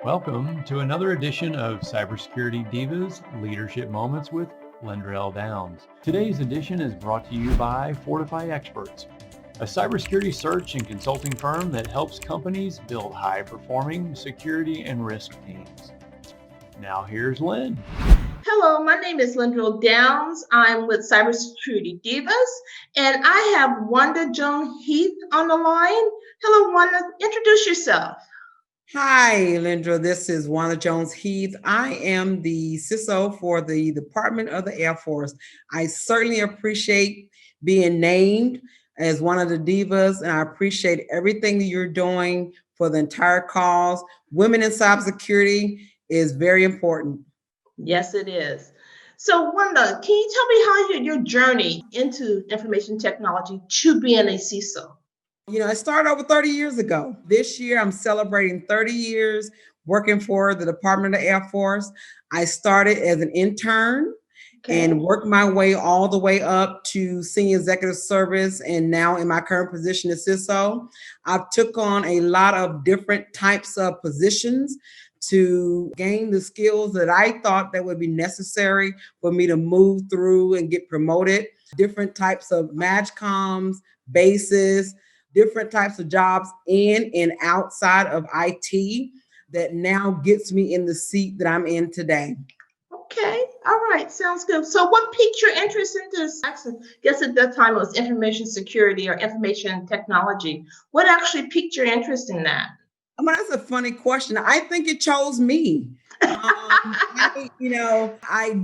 Welcome to another edition of Cybersecurity Divas Leadership Moments with Lyndrel Downs. Today's edition is brought to you by Fortify Experts, a cybersecurity search and consulting firm that helps companies build high-performing security and risk teams. Now here's Lynn. Hello, my name is Lyndrel Downs. I'm with Cybersecurity Divas, and I have Wanda Jones-Heith on the line. Hello, Wanda. Introduce yourself. Hi, Lyndrel. This is Wanda Jones-Heath. I am the CISO for the Department of the Air Force. I certainly appreciate being named as one of the divas, and I appreciate everything that you're doing for the entire cause. Women in cybersecurity is very important. Yes, it is. So, Wanda, can you tell me how your journey into information technology to being a CISO? It started over 30 years ago. This year, I'm celebrating 30 years working for the Department of the Air Force. I started as an intern and worked my way all the way up to senior executive service, and now in my current position as CISO. I've took on a lot of different types of positions to gain the skills that I thought that would be necessary for me to move through and get promoted. Different types of MAGCOMs, bases, different types of jobs in and outside of IT that now gets me in the seat that I'm in today. Okay, all right, sounds good. So what piqued your interest in this? I guess at that time it was information security or information technology. What actually piqued your interest in that? That's a funny question. I think it chose me. I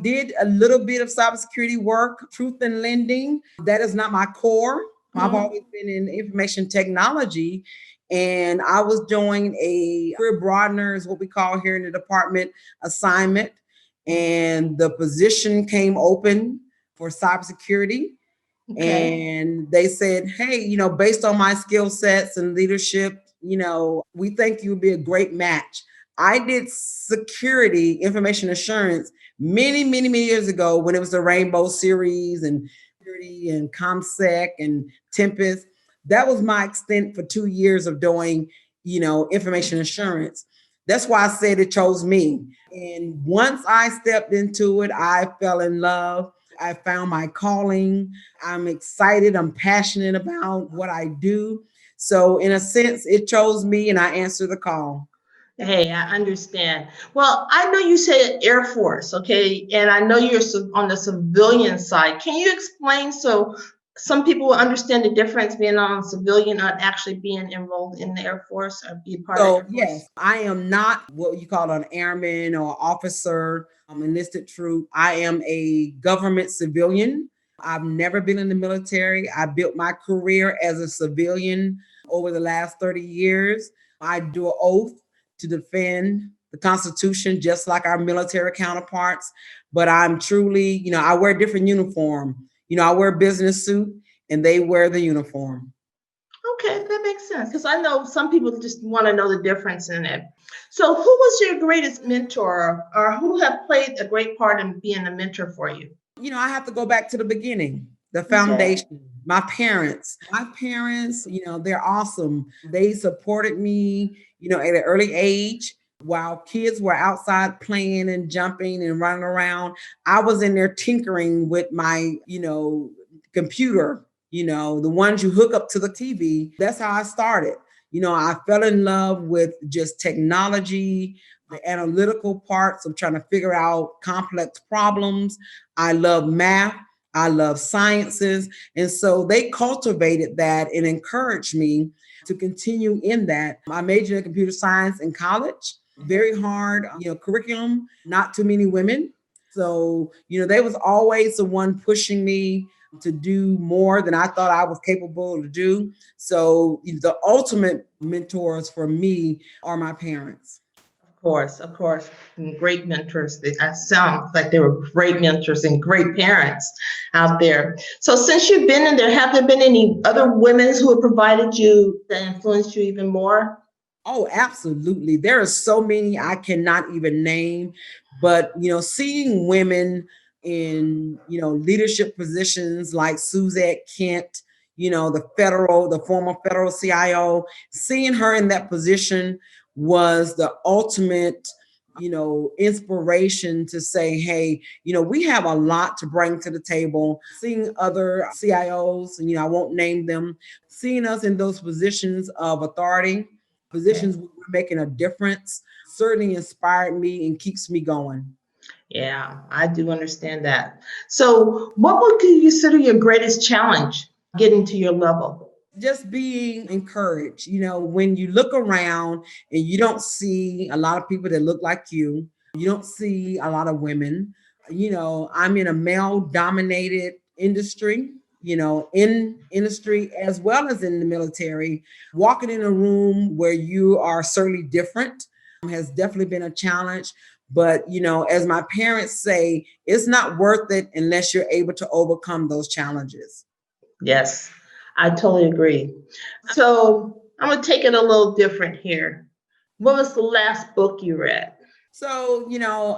did a little bit of cybersecurity work, truth in lending. That is not my core. I've always been in information technology, and I was doing a career broadener, is what we call here in the department, assignment. And the position came open for cybersecurity. And they said, hey, based on my skill sets and leadership, we think you would be a great match. I did security, information assurance many, many, many years ago when it was the Rainbow series and ComSec and Tempest. That was my extent for 2 years of doing, information assurance. That's why I said it chose me. And once I stepped into it, I fell in love. I found my calling. I'm excited. I'm passionate about what I do. So in a sense, it chose me and I answered the call. Hey, I understand. Well, I know you said Air Force, okay, and I know you're on the civilian side. Can you explain so some people will understand the difference being on civilian and actually being enrolled in the Air Force or be a part of the Air Force? Yes, I am not what you call an airman or officer, enlisted troop. I am a government civilian. I've never been in the military. I built my career as a civilian over the last 30 years. I do an oath to defend the Constitution, just like our military counterparts. But I'm truly, I wear a different uniform. I wear a business suit and they wear the uniform. Okay, that makes sense, because I know some people just want to know the difference in it. So who was your greatest mentor, or who have played a great part in being a mentor for you? I have to go back to the beginning, the foundation. My parents, they're awesome. They supported me, at an early age. While kids were outside playing and jumping and running around, I was in there tinkering with my, computer, the ones you hook up to the TV. That's how I started. I fell in love with just technology, the analytical parts of trying to figure out complex problems. I love math. I love sciences. And so they cultivated that and encouraged me to continue in that. I majored in computer science in college. Very hard, curriculum, not too many women. So, they was always the one pushing me to do more than I thought I was capable to do. So the ultimate mentors for me are my parents. Of course, great mentors. That sounds like they were great mentors and great parents out there. So since you've been in there, have there been any other women who have provided you that influenced you even more? Oh, absolutely. There are so many I cannot even name, but seeing women in leadership positions like Suzette Kent, the former federal CIO, seeing her in that position was the ultimate, inspiration to say, hey, we have a lot to bring to the table. Seeing other CIOs, and I won't name them, seeing us in those positions of authority, positions where we're making a difference, certainly inspired me and keeps me going. Yeah, I do understand that. So what would you consider your greatest challenge getting to your level? Just being encouraged. When you look around and you don't see a lot of people that look like you don't see a lot of women. I'm in a male dominated industry, in industry as well as in the military. Walking in a room where you are certainly different has definitely been a challenge. But, as my parents say, it's not worth it unless you're able to overcome those challenges. Yes, I totally agree. So I'm going to take it a little different here. What was the last book you read? So,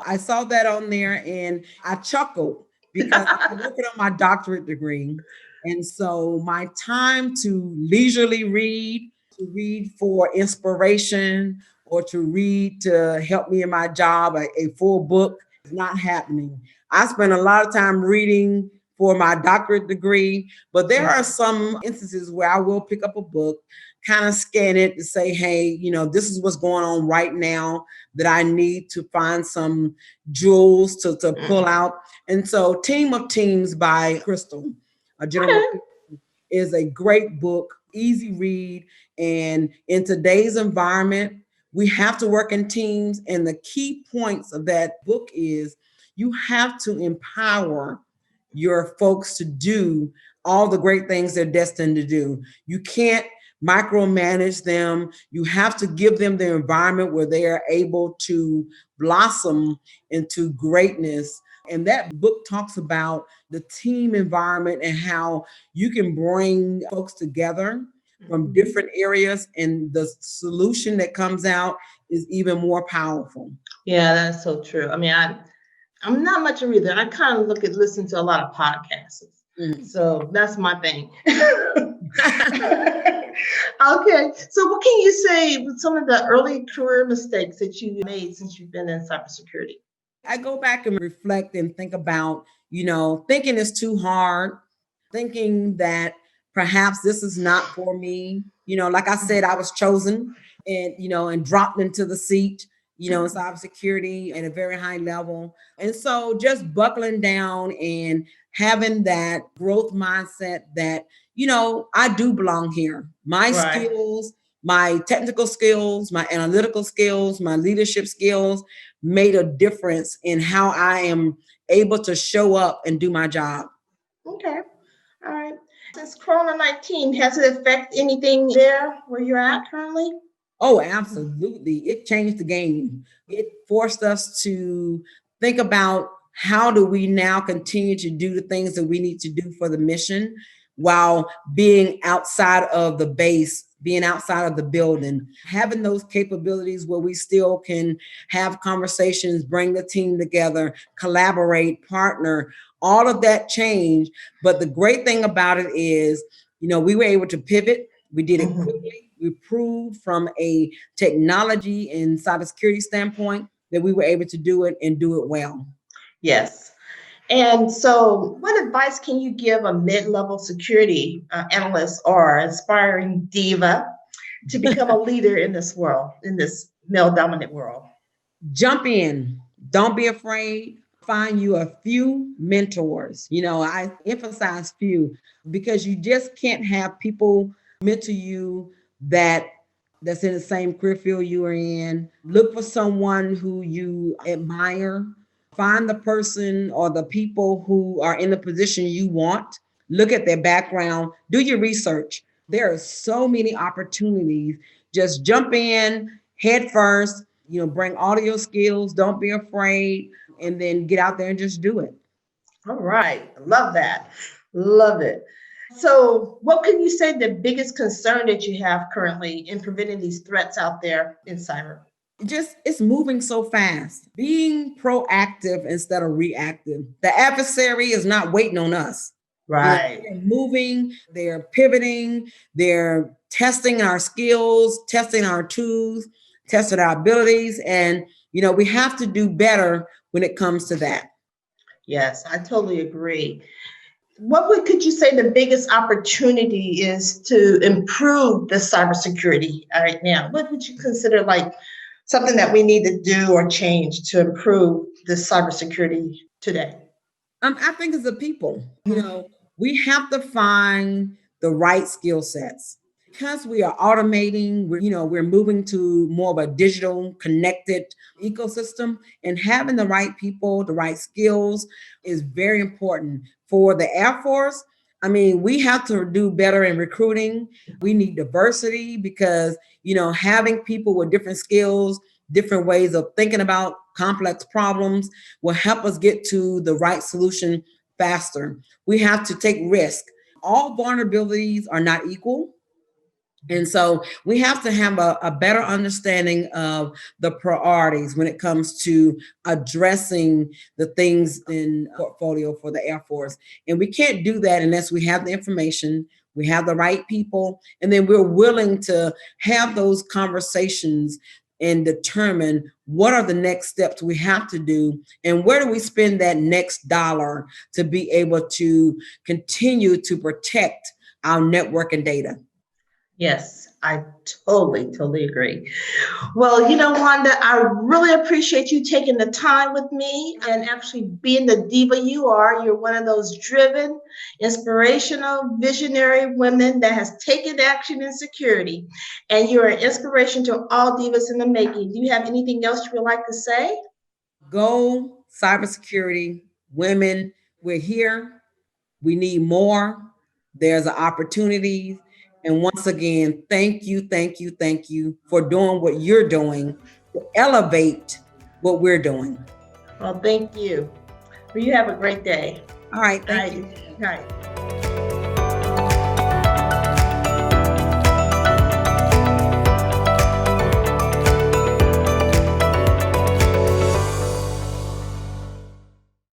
I saw that on there and I chuckled because I'm working on my doctorate degree. And so my time to leisurely read, to read for inspiration, or to read to help me in my job, a full book is not happening. I spend a lot of time reading for my doctorate degree, but there are some instances where I will pick up a book, kind of scan it to say, hey, this is what's going on right now that I need to find some jewels to pull out. And so Team of Teams by Crystal, a general, is a great book, easy read. And in today's environment, we have to work in teams. And the key points of that book is you have to empower your folks to do all the great things they're destined to do. You can't micromanage them. You have to give them the environment where they are able to blossom into greatness. And that book talks about the team environment and how you can bring folks together from different areas, and the solution that comes out is even more powerful. Yeah, that's so true. I mean, I'm not much of a reader. I kind of listen to a lot of podcasts. So that's my thing. Okay. So what can you say with some of the early career mistakes that you made since you've been in cybersecurity? I go back and reflect and think about, thinking it's too hard, thinking that perhaps this is not for me. Like I said, I was chosen and dropped into the seat, in cybersecurity at a very high level. And so just buckling down and having that growth mindset that, I do belong here. My skills, my technical skills, my analytical skills, my leadership skills made a difference in how I am able to show up and do my job. Okay. All right. Since Corona-19, has it affected anything there where you're at currently? Oh, absolutely. It changed the game. It forced us to think about how do we now continue to do the things that we need to do for the mission while being outside of the base, being outside of the building, having those capabilities where we still can have conversations, bring the team together, collaborate, partner, all of that change. But the great thing about it is, we were able to pivot. We did it quickly. We proved from a technology and cybersecurity standpoint that we were able to do it and do it well. Yes. And so what advice can you give a mid-level security analyst or aspiring diva to become a leader in this world, in this male-dominant world? Jump in. Don't be afraid. Find you a few mentors. I emphasize few because you just can't have people mentor you that's in the same career field you are in. Look for someone who you admire. Find the person or the people who are in the position you want. Look at their background. Do your research. There are so many opportunities. Just jump in head first. Bring all of your skills. Don't be afraid. And then get out there and just do it. All right. Love that. Love it. So what can you say the biggest concern that you have currently in preventing these threats out there in cyber? It's moving so fast. Being proactive instead of reactive. The adversary is not waiting on us. Right. They're moving, they're pivoting, they're testing our skills, testing our tools tested our abilities, and we have to do better when it comes to that. Yes, I totally agree. Could you say the biggest opportunity is to improve the cybersecurity right now? What would you consider like something that we need to do or change to improve the cybersecurity today? I think as a people, we have to find the right skill sets. Because we are automating, we're moving to more of a digital connected ecosystem, and having the right people, the right skills is very important for the Air Force. I mean, we have to do better in recruiting. We need diversity because, having people with different skills, different ways of thinking about complex problems will help us get to the right solution faster. We have to take risk. All vulnerabilities are not equal. And so we have to have a better understanding of the priorities when it comes to addressing the things in portfolio for the Air Force. And we can't do that unless we have the information, we have the right people, and then we're willing to have those conversations and determine what are the next steps we have to do and where do we spend that next dollar to be able to continue to protect our network and data. Yes, I totally agree. Well, Wanda, I really appreciate you taking the time with me and actually being the diva you are. You're one of those driven, inspirational, visionary women that has taken action in security. And you're an inspiration to all divas in the making. Do you have anything else you would like to say? Go cybersecurity, women, we're here. We need more. There's an opportunity. And once again, thank you for doing what you're doing to elevate what we're doing. Well, thank you. Well, you have a great day. All right, thank you. All right.